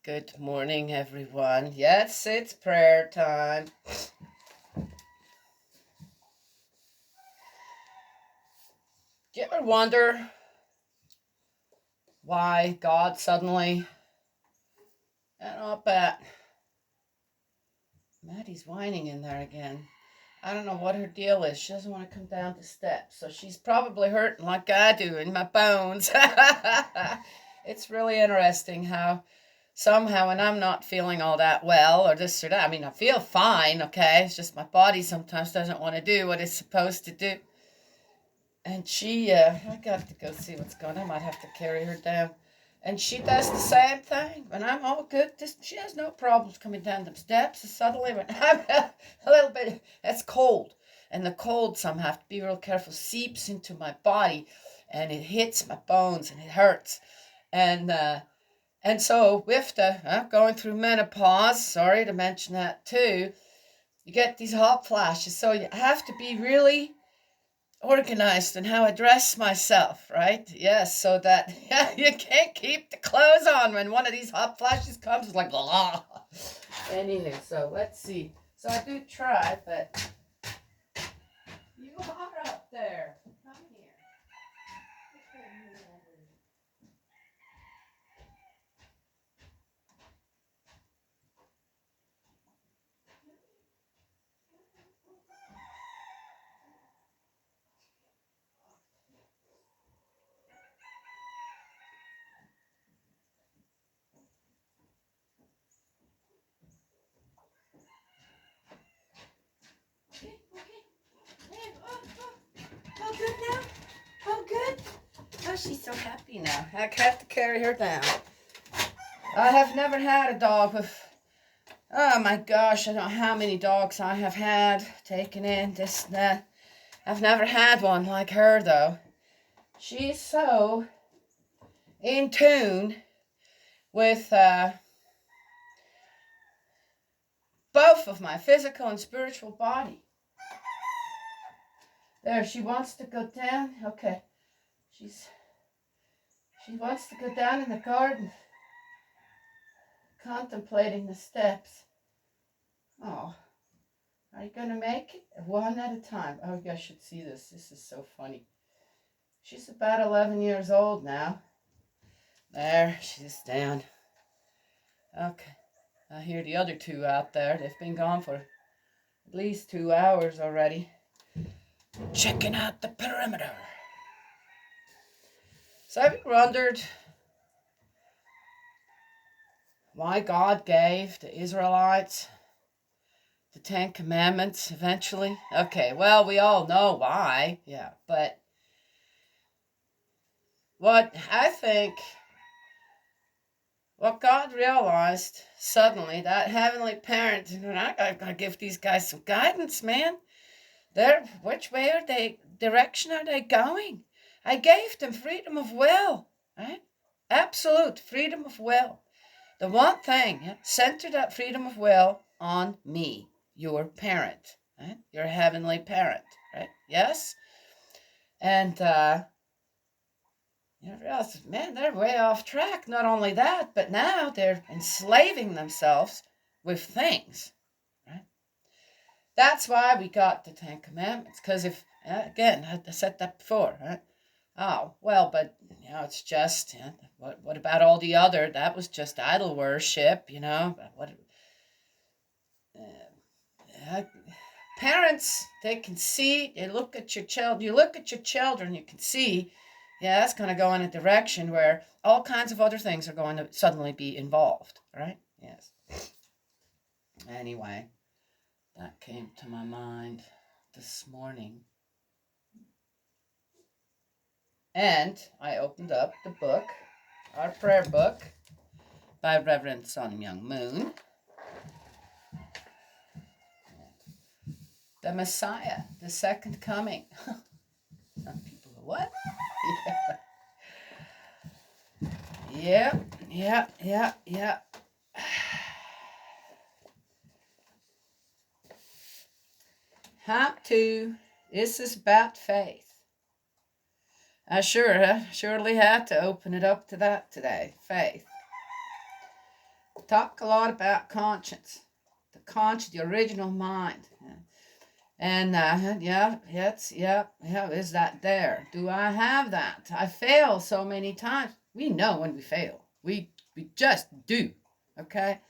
Good morning, everyone. Yes, it's prayer time. Do you ever wonder why God suddenly, Maddie's whining in there again. I don't know what her deal is. She doesn't want to come down the steps, so she's probably hurting like I do in my bones. It's really interesting how somehow when I'm not feeling all that well or this or that, I mean, I feel fine, okay? It's just my body sometimes doesn't want to do what it's supposed to do. And I got to go see what's going on. I might have to carry her down. And she does the same thing. When I'm all good, she has no problems coming down the steps. And suddenly, when I'm a little bit, it's cold. And the cold, some have to be real careful, seeps into my body and it hits my bones and it hurts. And so with going through menopause, sorry to mention that too, you get these hot flashes. So you have to be really organized in how I dress myself, right? Yes, so that you can't keep the clothes on when one of these hot flashes comes. It's like, blah. Anywho, so let's see. So I do try, but you are up there. Come here. Oh, good now? Oh, good? Oh, she's so happy now. I have to carry her down. I have never had a dog with, oh my gosh, I don't know how many dogs I have had taken in, this, that. I've never had one like her, though. She's so in tune with both of my physical and spiritual body. There, she wants to go down. Okay. She wants to go down in the garden, contemplating the steps. Oh, are you going to make it? One at a time. Oh, you guys should see this. This is so funny. She's about 11 years old now. There, she's down. Okay. I hear the other two out there. They've been gone for at least 2 hours already. Checking out the perimeter. So have you wondered why God gave the Israelites the Ten Commandments eventually? Okay, well, we all know why, yeah, but what God realized suddenly, that heavenly parent, I gotta give these guys some guidance, man. Which way direction are they going? I gave them freedom of will, right? Absolute freedom of will. The one thing, center that freedom of will on me, your parent, right? Your heavenly parent, right? Yes? And you realize, man, they're way off track. Not only that, but now they're enslaving themselves with things, right? That's why we got the Ten Commandments. Because if, again, I said that before, right? Oh, well, but, it's just, what about all the other? That was just idol worship, Parents, they can see, they look at your child, you look at your children, you can see, that's going to go in a direction where all kinds of other things are going to suddenly be involved, right? Yes. Anyway, that came to my mind this morning. And I opened up the book, our prayer book, by Reverend Sun Myung Moon. The Messiah, the Second Coming. Some people go, what? Yeah. This is about faith. I surely had to open it up to that today, faith. talk a lot about conscience, the conscience, the original mind. And is that there? Do I have that? I fail so many times. We know when we fail. We just do. Okay.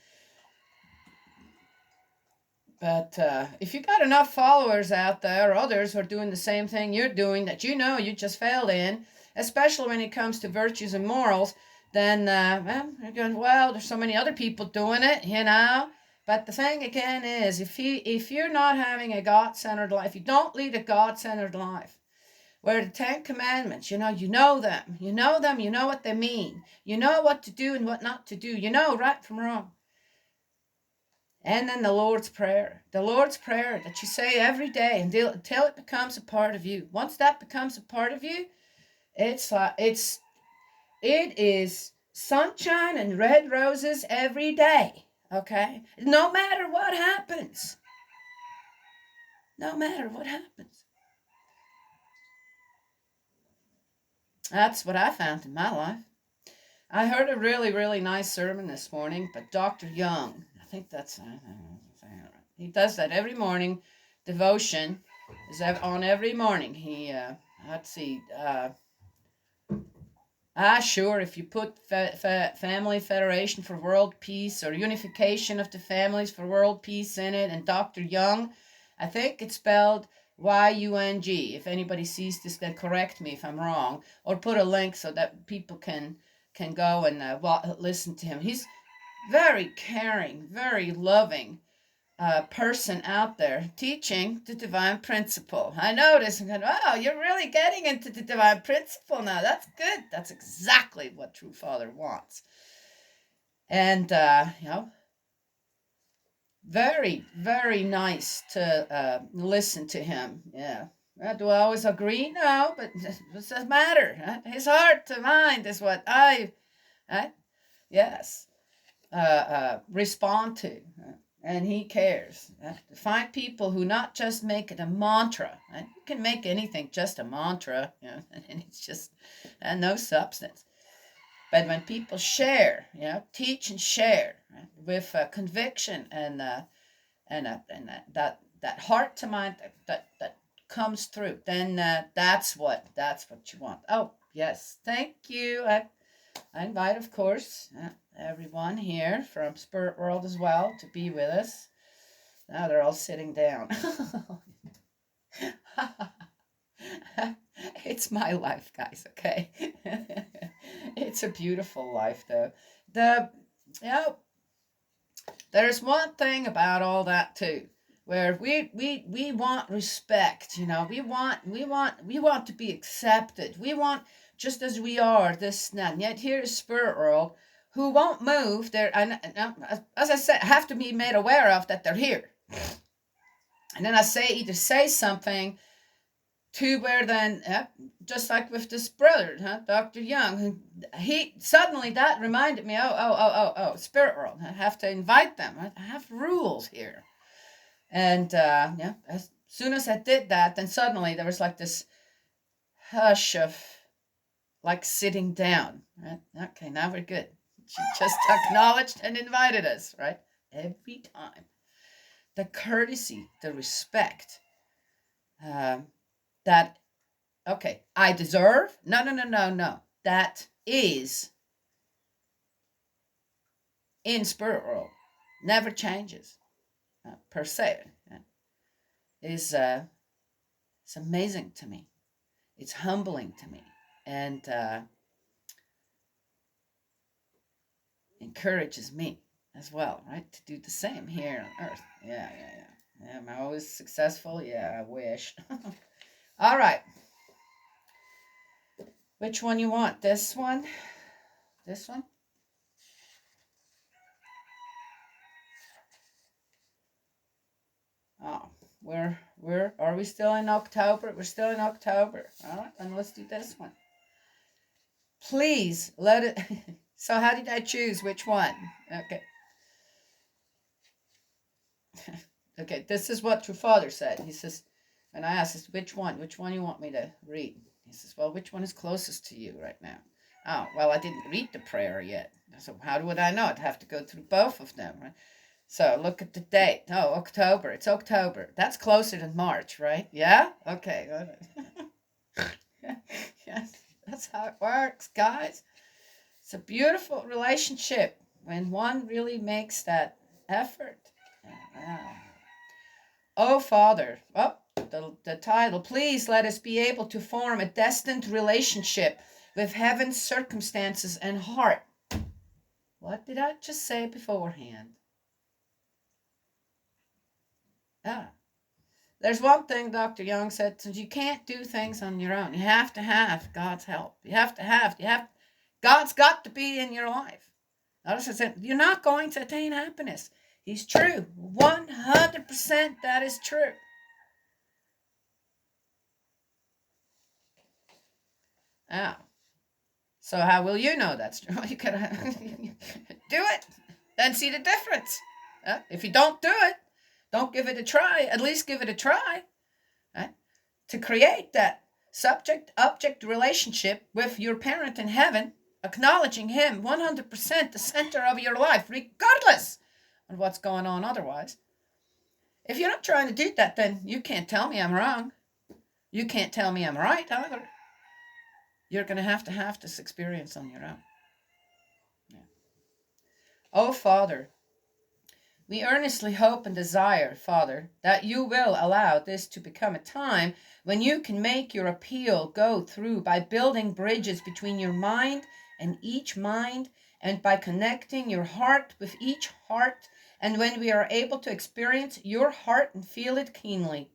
But if you got enough followers out there, others who are doing the same thing you're doing that you know you just failed in, especially when it comes to virtues and morals, then you're going, well, there's so many other people doing it, you know. But the thing again is, if you're not having a God-centered life, you don't lead a God-centered life, where the Ten Commandments, you know them, you know what they mean, you know what to do and what not to do, you know right from wrong. And then the Lord's Prayer that you say every day until it becomes a part of you. Once that becomes a part of you, it is sunshine and red roses every day. Okay, no matter what happens. No matter what happens. That's what I found in my life. I heard a really, really nice sermon this morning, but Dr. Young, I think that's, he does that every morning. Devotion is on every morning. He, let's see, sure, if you put Family Federation for World Peace or Unification of the Families for World Peace in it, and Dr. Young, I think it's spelled Yung. If anybody sees this, then correct me if I'm wrong, or put a link so that people can go and listen to him. He's very caring, very loving person out there teaching the divine principle. I notice and go, oh, you're really getting into the divine principle now. That's good. That's exactly what True Father wants. And, very, very nice to listen to him. Yeah. Do I always agree? No, but it doesn't matter. His heart to mind is what I respond to. And he cares. Find people who not just make it a mantra. You can make anything just a mantra, and it's just no substance. But when people share, teach and share with conviction and that heart to mind that comes through, then that's what you want. Oh yes, thank you. I invite, of course, everyone here from Spirit World as well to be with us. Now they're all sitting down. It's my life, guys, okay? It's a beautiful life, though. There's one thing about all that, too, where we want respect, we want to be accepted. We want, just as we are, this and that. And yet here is Spirit World, who won't move. And as I said, have to be made aware of that they're here. And then I either say something to where then, just like with this brother, Dr. Young, he suddenly that reminded me, Spirit World. I have to invite them. I have rules here. And as soon as I did that, then suddenly there was like this hush of like sitting down. Right? Okay, now we're good. She just acknowledged and invited us, right? Every time. The courtesy, the respect that, okay, I deserve. No. That is in Spirit World. Never changes, per se. It's amazing to me. It's humbling to me. And encourages me as well, right? To do the same here on Earth. Yeah. Am I always successful? Yeah, I wish. All right. Which one you want? This one? This one? Oh, are we still in October? We're still in October. All right, then let's do this one. Please let it. So how did I choose which one? Okay. Okay, this is what True Father said. He says, and I asked, which one you want me to read? He says, well, which one is closest to you right now? Oh, well, I didn't read the prayer yet. So how would I know? I'd have to go through both of them, right? So look at the date. Oh, October. It's October. That's closer than March, right? Yeah? Okay. Yes, that's how it works, guys. It's a beautiful relationship when one really makes that effort. Wow. Oh, Father. Oh, the title. Please let us be able to form a destined relationship with heaven's circumstances and heart. What did I just say beforehand? Ah, there's one thing Dr. Young said, since you can't do things on your own. You have to have God's help. God's got to be in your life. Notice I said, you're not going to attain happiness. He's true. 100% that is true. Ah, so how will you know that's true? You gotta do it, then see the difference. If you don't do it, don't give it a try. At least give it a try. To create that subject-object relationship with your parent in heaven, acknowledging him 100% the center of your life, regardless of what's going on otherwise. If you're not trying to do that, then you can't tell me I'm wrong. You can't tell me I'm right either. You're going to have this experience on your own. Yeah. Oh, Father, we earnestly hope and desire, Father, that you will allow this to become a time when you can make your appeal go through by building bridges between your mind and each mind, and by connecting your heart with each heart, and when we are able to experience your heart and feel it keenly.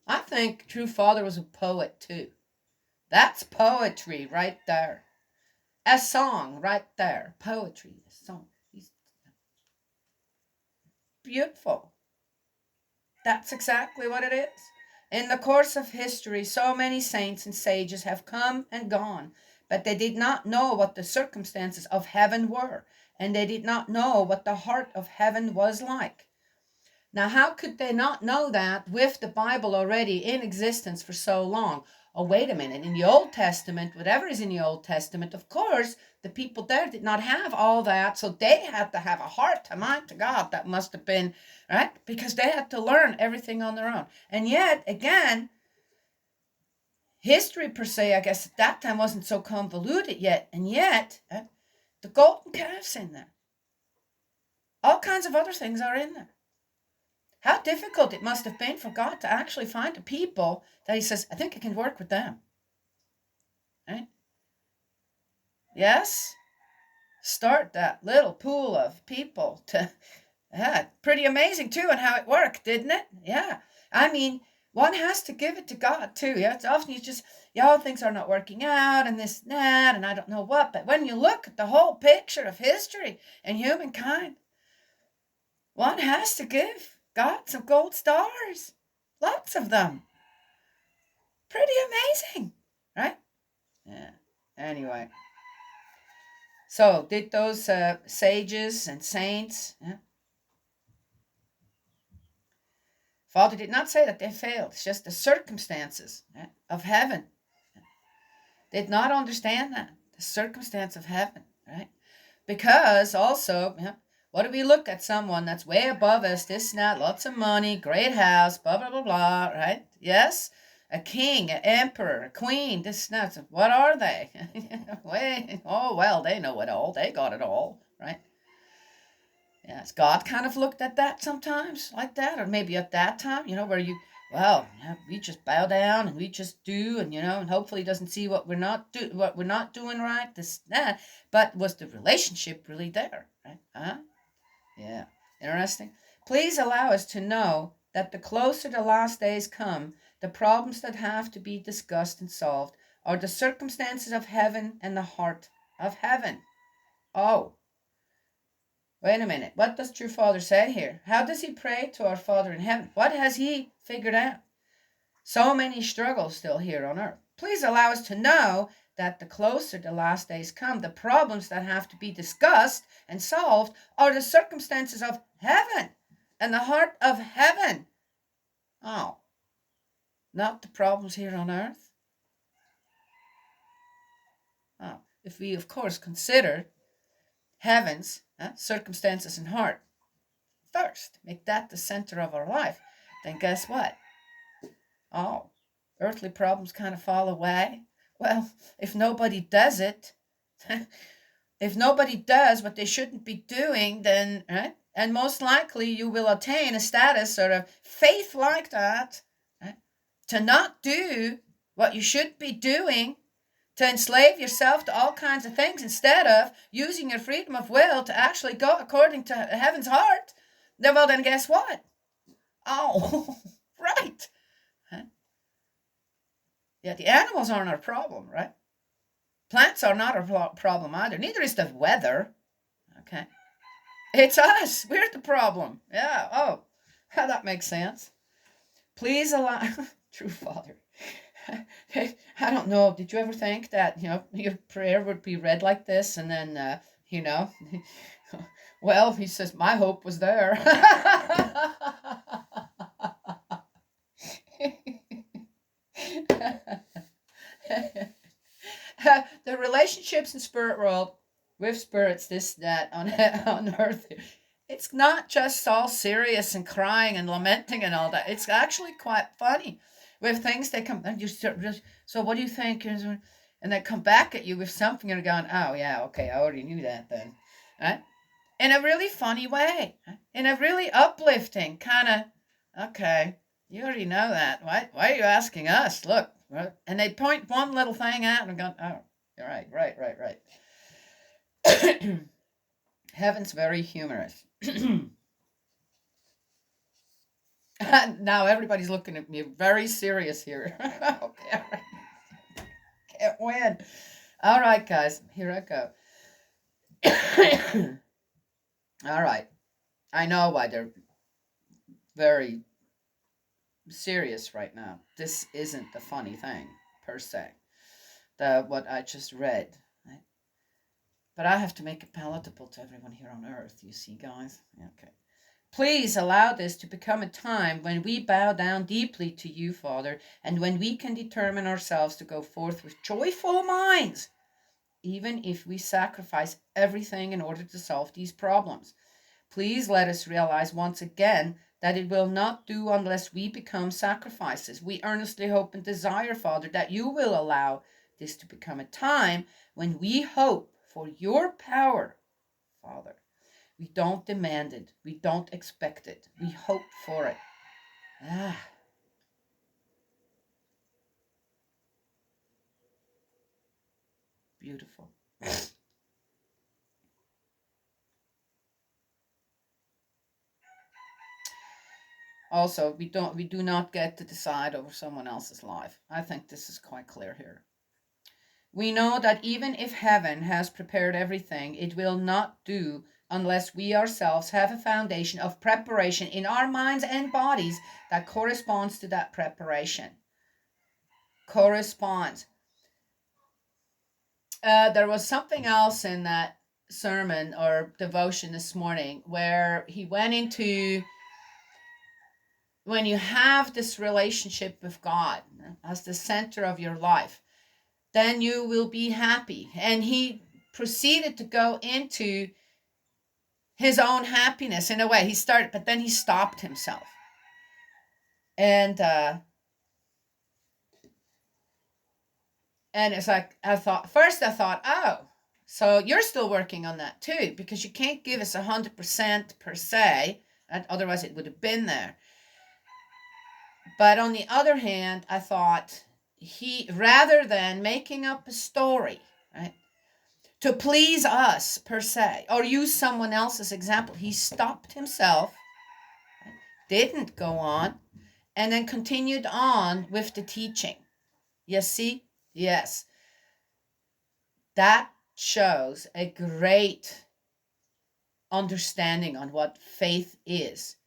I think True Father was a poet too. That's poetry right there. A song right there. Poetry, a song. He's beautiful. That's exactly what it is. In the course of history, so many saints and sages have come and gone, but they did not know what the circumstances of heaven were, and they did not know what the heart of heaven was like. Now, how could they not know that with the Bible already in existence for so long? Oh, wait a minute. In the Old Testament, whatever is in the Old Testament, of course, the people there did not have all that. So they had to have a heart to mind to God. That must have been, right? Because they had to learn everything on their own. And yet, again, history per se, I guess at that time wasn't so convoluted yet. And yet, the golden calf's in there. All kinds of other things are in there. How difficult it must have been for God to actually find a people that he says, I think I can work with them. Right? Yes? Start that little pool of people to, yeah, pretty amazing too, and how it worked, didn't it? Yeah. I mean, one has to give it to God too. Yeah, it's often you just, things are not working out and this and that, and I don't know what. But when you look at the whole picture of history and humankind, one has to give God some gold stars. Lots of them. Pretty amazing, right? Yeah. Anyway, so did those sages and saints? Yeah. Father did not say that they failed. It's just the circumstances, of heaven. Did not understand that the circumstance of heaven, right? Because also, what do we look at someone that's way above us, this and that, lots of money, great house, blah, blah, blah, blah, right? Yes? A king, an emperor, a queen, this and that. What are they? Oh, well, they know it all. They got it all, right? Yes, God kind of looked at that sometimes like that, or maybe at that time, where we just bow down and we just do, and hopefully he doesn't see what we're not doing right, this, that. But was the relationship really there, right? Yeah, interesting. Please allow us to know that the closer the last days come, the problems that have to be discussed and solved are the circumstances of heaven and the heart of heaven. Oh, wait a minute. What does True Father say here? How does he pray to our Father in heaven? What has he figured out? So many struggles still here on earth. Please allow us to know that the closer the last days come, the problems that have to be discussed and solved are the circumstances of heaven and the heart of heaven. Oh, not the problems here on earth. if we of course consider heaven's circumstances and heart first, make that the center of our life, then guess what? Oh, earthly problems kind of fall away. Well, if nobody does it, if nobody does what they shouldn't be doing, then, right? And most likely you will attain a status, sort of faith like that, right? To not do what you should be doing, to enslave yourself to all kinds of things instead of using your freedom of will to actually go according to heaven's heart. Well, then guess what? Oh, right. Huh? Yeah, the animals aren't our problem, right? Plants are not our problem either. Neither is the weather. Okay. It's us. We're the problem. Yeah. Oh, that makes sense. Please allow, true Father. I don't know. Did you ever think that, your prayer would be read like this and then, well, he says, my hope was there. The relationships in spirit world with spirits, this, that, on earth, it's not just all serious and crying and lamenting and all that. It's actually quite funny. With things they come, and you start, so what do you think? And they come back at you with something and you're going, oh yeah, okay, I already knew that then. Right? In a really funny way. In a really uplifting kind of, okay, you already know that. Why are you asking us? Look. And they point one little thing out and go, oh, you're right. Heaven's very humorous. Now everybody's looking at me very serious here. Okay, all right. Can't win. All right, guys, here I go. All right. I know why they're very serious right now. This isn't the funny thing, per se. What I just read. Right? But I have to make it palatable to everyone here on earth, you see, guys? Okay. Please allow this to become a time when we bow down deeply to you, Father, and when we can determine ourselves to go forth with joyful minds, even if we sacrifice everything in order to solve these problems. Please let us realize once again that it will not do unless we become sacrifices. We earnestly hope and desire, Father, that you will allow this to become a time when we hope for your power, Father. We don't demand it. We don't expect it. We hope for it. Beautiful. Also, we do not get to decide over someone else's life. I think this is quite clear here. We know that even if heaven has prepared everything, it will not do unless we ourselves have a foundation of preparation in our minds and bodies that corresponds to that preparation. Corresponds. There was something else in that sermon or devotion this morning where he went into, when you have this relationship with God as the center of your life, then you will be happy. And he proceeded to go into his own happiness in a way. He started, but then he stopped himself. And it's like, I thought, oh, so you're still working on that too, because you can't give us 100% per se, and otherwise it would have been there. But on the other hand, I thought, he, rather than making up a story, right, to please us per se, or use someone else's example, he stopped himself, didn't go on, and then continued on with the teaching. You see? Yes. That shows a great understanding on what faith is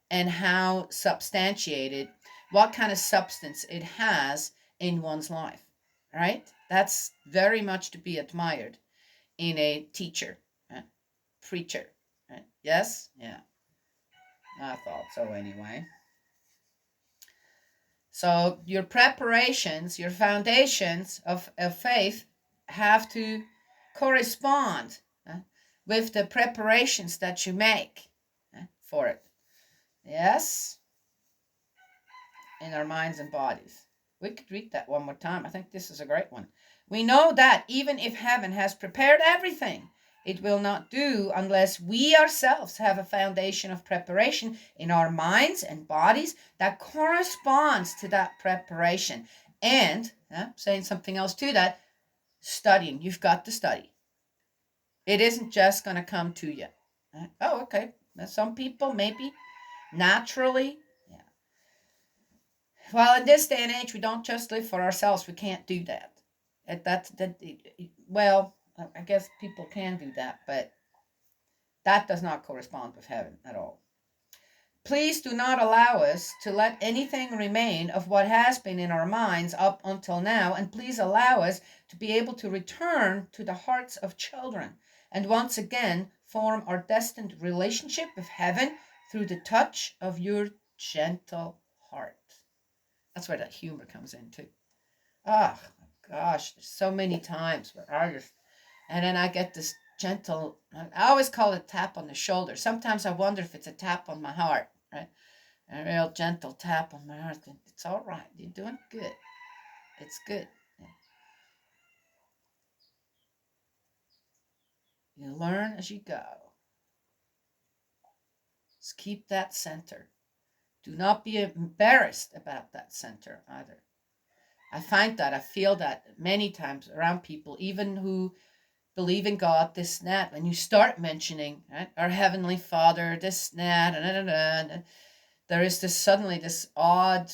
and how substantiated, what kind of substance it has in one's life, right? That's very much to be admired in a teacher, preacher, right? Yes? Yeah. I thought so anyway. So your preparations, your foundations of faith have to correspond with the preparations that you make for it. Yes? In our minds and bodies. We could read that one more time. I think this is a great one. We know that even if heaven has prepared everything, it will not do unless we ourselves have a foundation of preparation in our minds and bodies that corresponds to that preparation. And, saying something else to that, studying. You've got to study. It isn't just going to come to you. Oh, okay. Some people maybe naturally. Well, in this day and age, we don't just live for ourselves. We can't do that. Well, I guess people can do that, but that does not correspond with heaven at all. Please do not allow us to let anything remain of what has been in our minds up until now, and please allow us to be able to return to the hearts of children and once again form our destined relationship with heaven through the touch of your gentle heart. That's where that humor comes in too. Oh gosh, there's so many times where I just, and then I get this gentle, I always call it a tap on the shoulder. Sometimes I wonder if it's a tap on my heart, right? A real gentle tap on my heart. It's all right. You're doing good. It's good. You learn as you go. Just keep that center. Do not be embarrassed about that center either. I find that, I feel that many times around people, even who believe in God, this and that, when you start mentioning, right, our Heavenly Father, this and that, and there is this suddenly this odd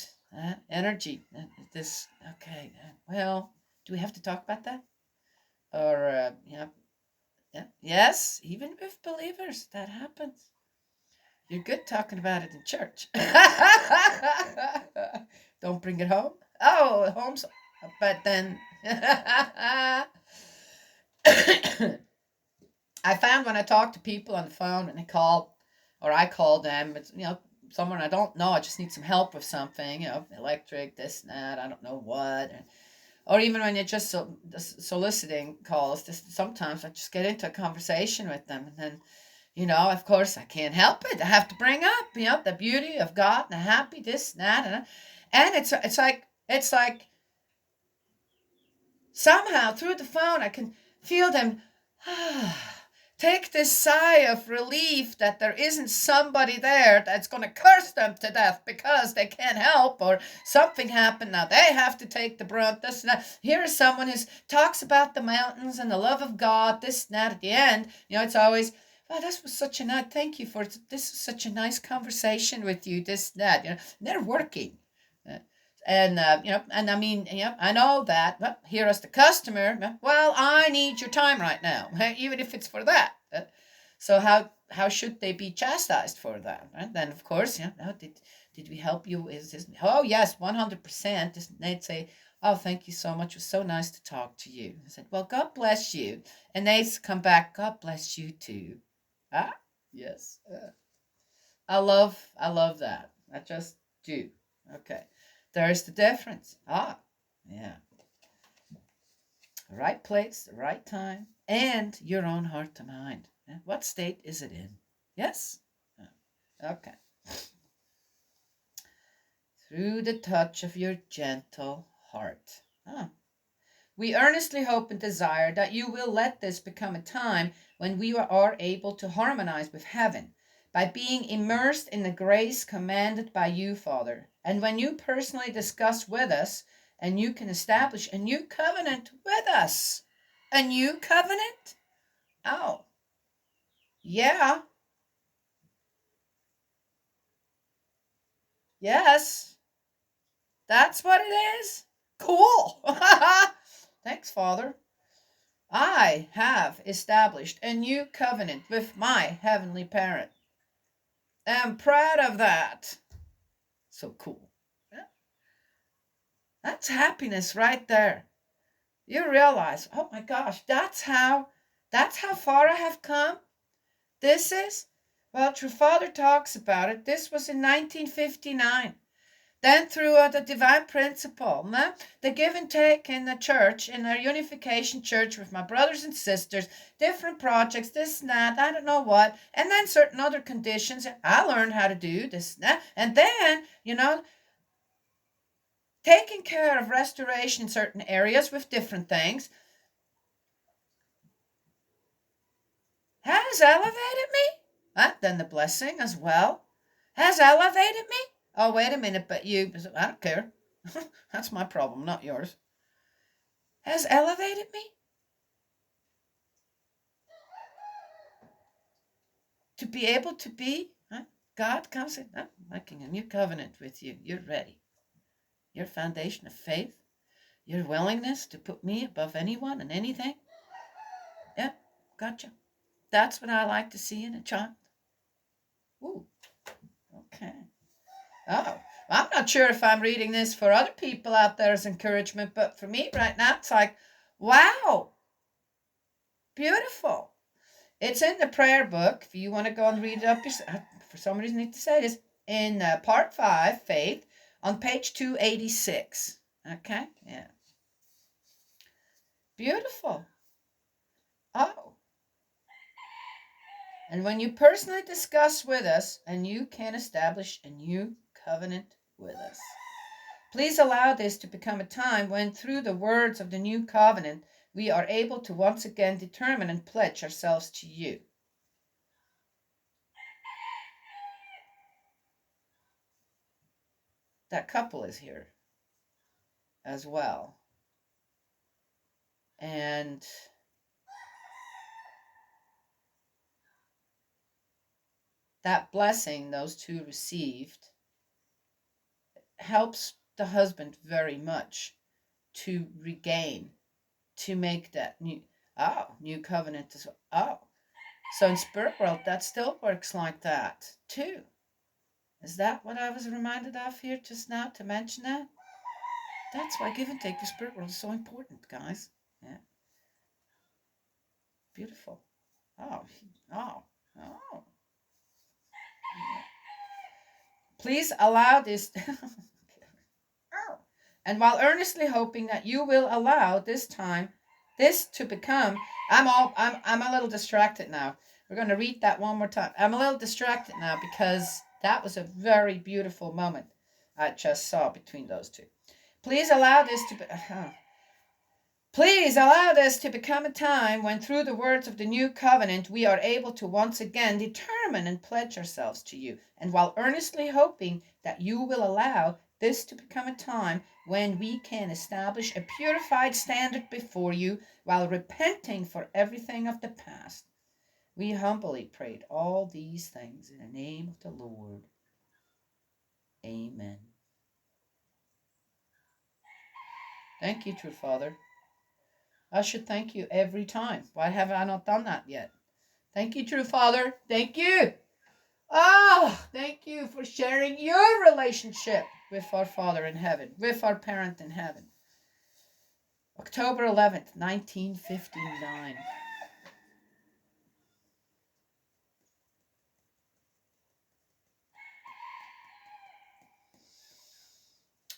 energy. This, okay, well, do we have to talk about that? Or, yes, even with believers, that happens. You're good talking about it in church. Don't bring it home. Oh, home's, but then I found when I talk to people on the phone and they call, or I call them, it's, someone I don't know, I just need some help with something, electric, this and that, I don't know what, or even when you're just soliciting calls, sometimes I just get into a conversation with them, and then, of course, I can't help it. I have to bring up, the beauty of God and the happy, this and that, and it's like somehow through the phone I can feel them take this sigh of relief that there isn't somebody there that's going to curse them to death because they can't help or something happened. Now they have to take the brunt. This and that. Here is someone who talks about the mountains and the love of God, this and that. At the end, it's always, oh, this was such a nice, thank you for this was such a nice conversation with you, this and that. They're working. And, and I mean, I know that, but here as the customer, well, I need your time right now, even if it's for that. So how should they be chastised for that? Right? Then, of course, did we help you? Is this, oh, yes, 100%. They'd say, oh, thank you so much. It was so nice to talk to you. I said, well, God bless you. And they come back, God bless you too. Ah, yes. I love that. I just do. Okay. There's the difference. Ah, yeah. The right place, the right time, and your own heart to mind. What state is it in? Yes? Okay. Through the touch of your gentle heart. We earnestly hope and desire that you will let this become a time when we are able to harmonize with heaven by being immersed in the grace commanded by you, Father. And when you personally discuss with us, and you can establish a new covenant with us. A new covenant? Oh, yeah. Yes, that's what it is. Cool. Thanks, Father. I have established a new covenant with my heavenly parent. I'm proud of that. So cool. Yeah. That's happiness right there. You realize, oh my gosh, that's how far I have come. This is, well, True Father talks about it. This was in 1959. Then through the divine principle, no? The give and take in the church, in our unification church with my brothers and sisters, different projects, this and that, I don't know what, and then certain other conditions. I learned how to do this and that. And then, taking care of restoration in certain areas with different things has elevated me. Then the blessing as well has elevated me. Oh, wait a minute, but I don't care. That's my problem, not yours. Has elevated me. To be able to be, God comes in, making a new covenant with you. You're ready. Your foundation of faith, your willingness to put me above anyone and anything. Yeah, gotcha. That's what I like to see in a child. Ooh, okay. Oh, I'm not sure if I'm reading this for other people out there as encouragement, but for me right now, it's like, wow, beautiful. It's in the prayer book. If you want to go and read it up yourself, for some reason I need to say this, in part 5, Faith, on page 286. Okay? Yeah. Beautiful. Oh. And when you personally discuss with us, and you can establish a new covenant with us, please allow this to become a time when, through the words of the new covenant, we are able to once again determine and pledge ourselves to you. That couple is here as well. And that blessing those two received helps the husband very much to regain, to make that new covenant as well. Oh, so in spirit world, that still works like that too. Is that what I was reminded of here just now to mention that? That's why give and take for spirit world is so important, guys. Yeah. Beautiful. Oh. Please allow this. And while earnestly hoping that you will allow this to become, I'm a little distracted now. We're going to read that one more time. I'm a little distracted now because that was a very beautiful moment I just saw between those two. Please allow this to become a time when, through the words of the new covenant, we are able to once again determine and pledge ourselves to you. And while earnestly hoping that you will allow this to become a time when we can establish a purified standard before you while repenting for everything of the past, we humbly prayed all these things in the name of the Lord. Amen. Thank you, true Father. I should thank you every time. Why have I not done that yet? Thank you, true Father. Thank you. Thank you for sharing your relationship with our Father in heaven, with our parent in heaven. October 11th, 1959.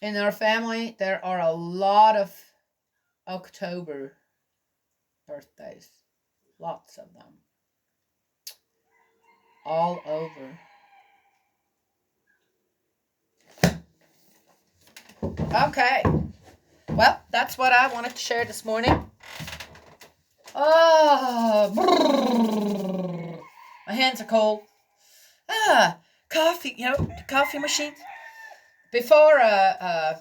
In our family, there are a lot of October birthdays. Lots of them. All over. Okay. Well, that's what I wanted to share this morning. Oh, my hands are cold. Coffee, the coffee machine. Before I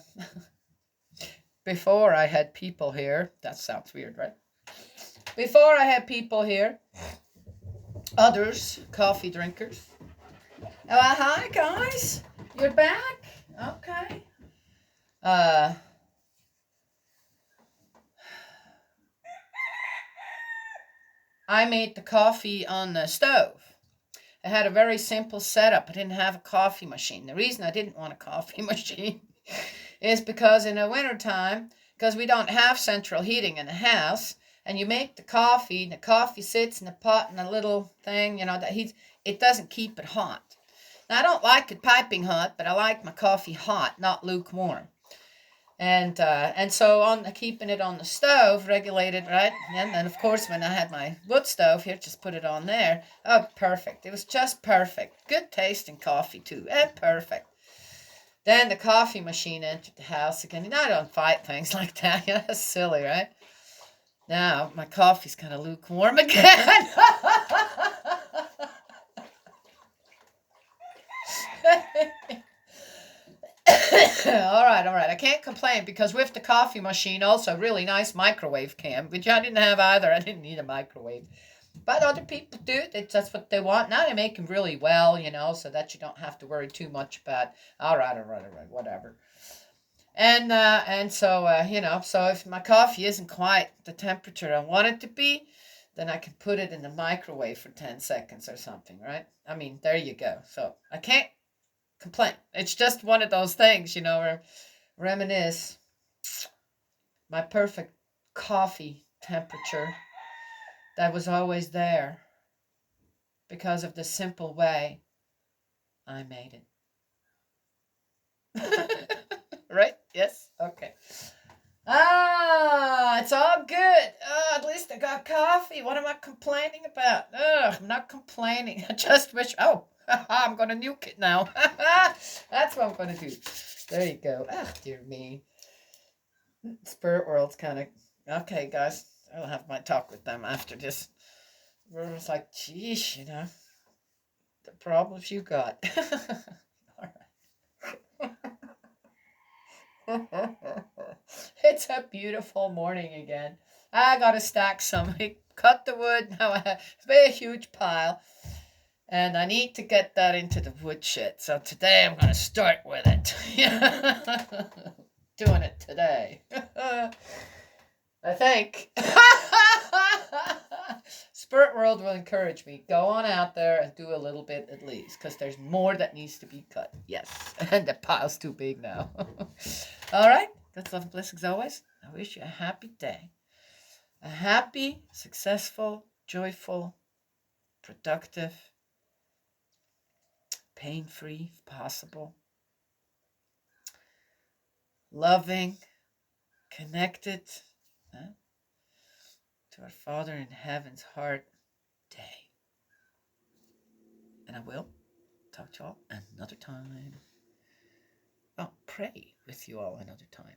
had people here, that sounds weird, right? Before I had people here, others, coffee drinkers. Hi guys, you're back? Okay. I made the coffee on the stove. I had a very simple setup. I didn't have a coffee machine. The reason I didn't want a coffee machine is because in the wintertime, because we don't have central heating in the house, and you make the coffee sits in the pot in a little thing, that heats, it doesn't keep it hot. Now, I don't like it piping hot, but I like my coffee hot, not lukewarm. And so on keeping it on the stove, regulated, right? And then of course when I had my wood stove here, just put it on there. Oh, perfect! It was just perfect. Good tasting coffee too, and perfect. Then the coffee machine entered the house again. And I don't fight things like that. Yeah, that's silly, right? Now my coffee's kind of lukewarm again. All right. I can't complain because with the coffee machine, also really nice microwave cam, which I didn't have either. I didn't need a microwave, but other people do. That's what they want. Now they make them really well, so that you don't have to worry too much about. All right, whatever. And so so if my coffee isn't quite the temperature I want it to be, then I can put it in the microwave for 10 seconds or something, right? I mean, there you go. So I can't complain. It's just one of those things, where reminisce my perfect coffee temperature that was always there because of the simple way I made it. Right? Yes? Okay. It's all good. At least I got coffee. What am I complaining about? I'm not complaining. I just wish. Oh, I'm going to nuke it now. That's what I'm going to do. There you go. Dear me. Spirit World's kind of. Okay, guys. I'll have my talk with them after this. We're just like, geez, the problems you got. All right. It's a beautiful morning again. I gotta stack some. We cut the wood. Now I have a huge pile. And I need to get that into the woodshed. So today I'm going to start with it. Doing it today. I think. Spirit World will encourage me. Go on out there and do a little bit at least. Because there's more that needs to be cut. Yes. And the pile's too big now. All right. Good love and blessings always. I wish you a happy day. A happy, successful, joyful, productive, pain-free if possible, loving, connected to our Father in Heaven's heart day. And I will talk to you all another time. I'll pray with you all another time.